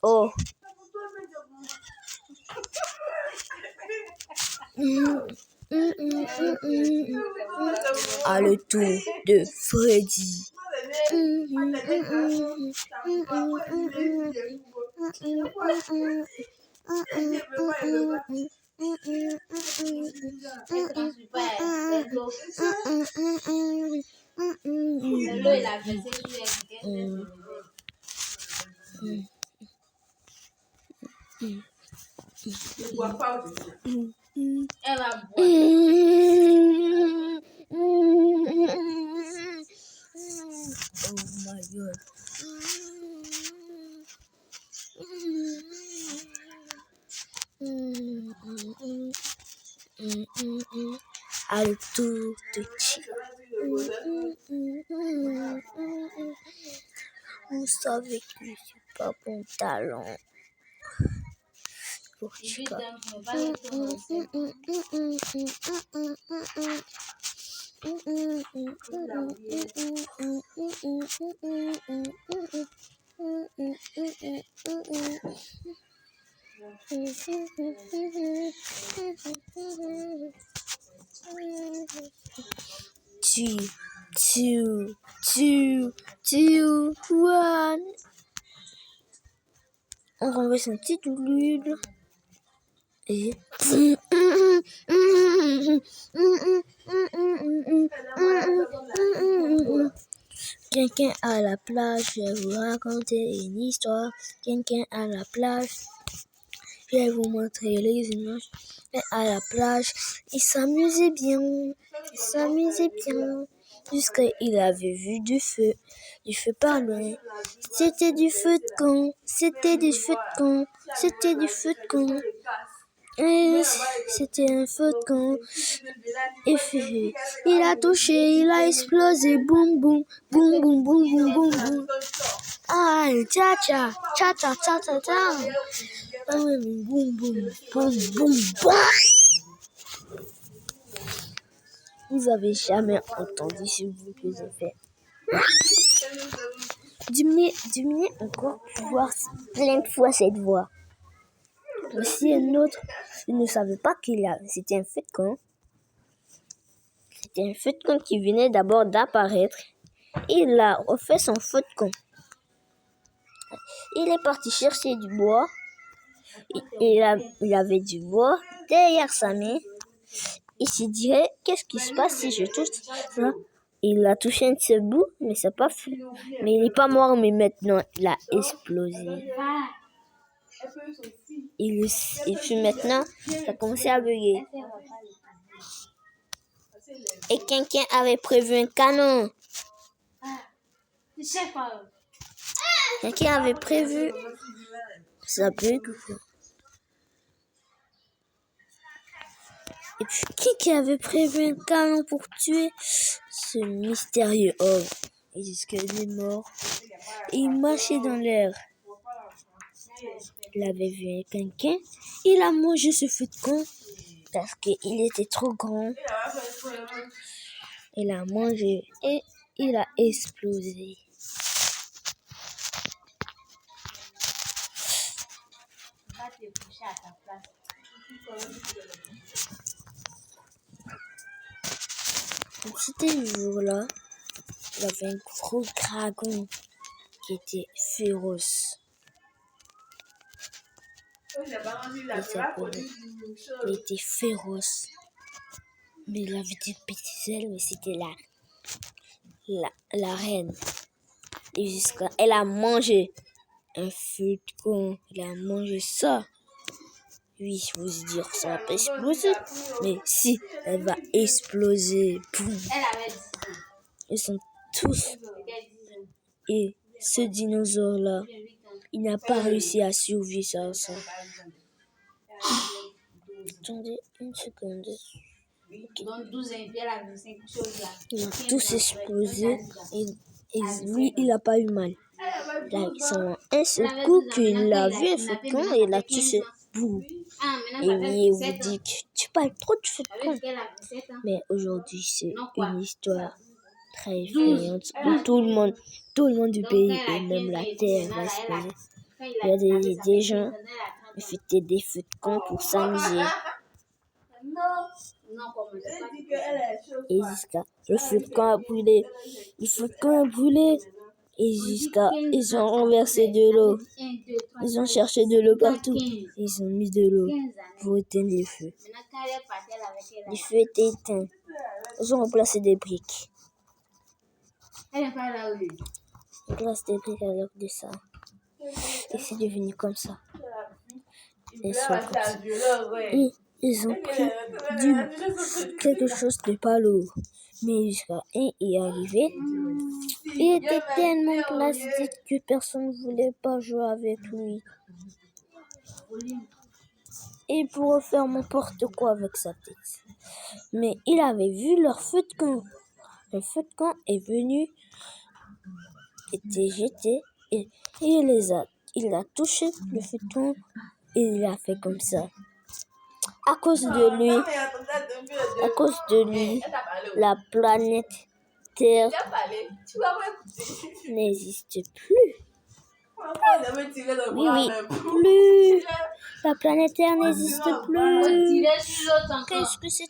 Oh. À le tour de Freddy. Oh my god. À le tour de Chica. Vous savez que je suis pas bon talent. Pour Chica. Two, one. On renverse une petite boule. Et quelqu'un à la plage, je vais vous raconter une histoire. Quelqu'un à la plage, je vais vous montrer les images. Et à la plage, il s'amusait bien. Jusqu'à il avait vu du feu par loin. C'était du feu de camp. Et c'était un feu de camp. Et il a touché, il a explosé, boum boum, boum boum boum boum boum boum. Ah, tcha tcha, tcha tcha tcha tcha tcha. Boum boum boum boum boum. Vous avez jamais entendu ce bruit que j'ai fait. Diminuez encore pour voir plein de fois cette voix. Aussi un autre, il ne savait pas c'était un feu de camp. C'était un feu de camp qui venait d'abord d'apparaître. Il a refait son feu de camp. Il est parti chercher du bois. Il avait du bois derrière sa main. Il s'est dit, qu'est-ce qui se passe si je touche ça? Il a touché un de ce bout, mais ça n'a pas fait. Mais il n'est pas mort, mais maintenant, il a explosé. Et puis maintenant, ça a commencé à bugger. Et quelqu'un avait prévu un canon. Quelqu'un avait prévu. Ça bug ou quoi? Et puis, qui avait prévu un canon pour tuer ce mystérieux homme? Et jusqu'il est mort. Et il marchait dans l'air. Il avait vu quelqu'un. Il a mangé ce feu de camp parce qu'il était trop grand. Il a mangé et il a explosé. C'était le jour-là, il y avait un gros dragon qui était féroce. Il était féroce. Mais il avait des petites ailes, mais c'était la reine. Et elle a mangé un feu de camp. Elle a mangé ça. Oui, je vous dire, ça va pas exploser. Mais si, elle va exploser. Boum. Ils sont tous. Et ce dinosaure-là, il n'a pas réussi à survivre ça. Attendez une seconde. Dans 12 ans, elle a vu 5 choses là. Ils ont tous explosé. Et lui, il n'a pas eu mal. Là, c'est un seul coup qu'il a vu un feu de camp et il a touché. Boum. Et oui, il vous dit que tu parles trop de feu de camp. Mais aujourd'hui, c'est une histoire très effrayante où tout le monde du pays et même la terre va exploser. Il y a des gens qui fêtaient des feux de camp pour s'amuser. Et jusqu'à le feu de camp a brûlé. Le feu de camp a brûlé. Et jusqu'à ils ont renversé de l'eau. Ils ont cherché de l'eau partout. Ils ont mis de l'eau pour éteindre les feux. Les feux étaient éteints. Ils ont remplacé des briques. Ils ont remplacé des briques avec de ça. Et c'est devenu comme ça. Ils sont comme ça. Et ils ont pris quelque chose de pas lourd. Mais jusqu'à un est arrivé. Il était tellement plastique que personne ne voulait pas jouer avec lui. Il pourrait faire n'importe quoi avec sa tête. Mais il avait vu leur feu de camp. Le feu de camp est venu, était jeté, et il a touché le feu de camp et il a fait comme ça. À cause de lui, la planète Terre n'existe plus. Oui, plus. La planète Terre n'existe plus. Qu'est-ce que c'est?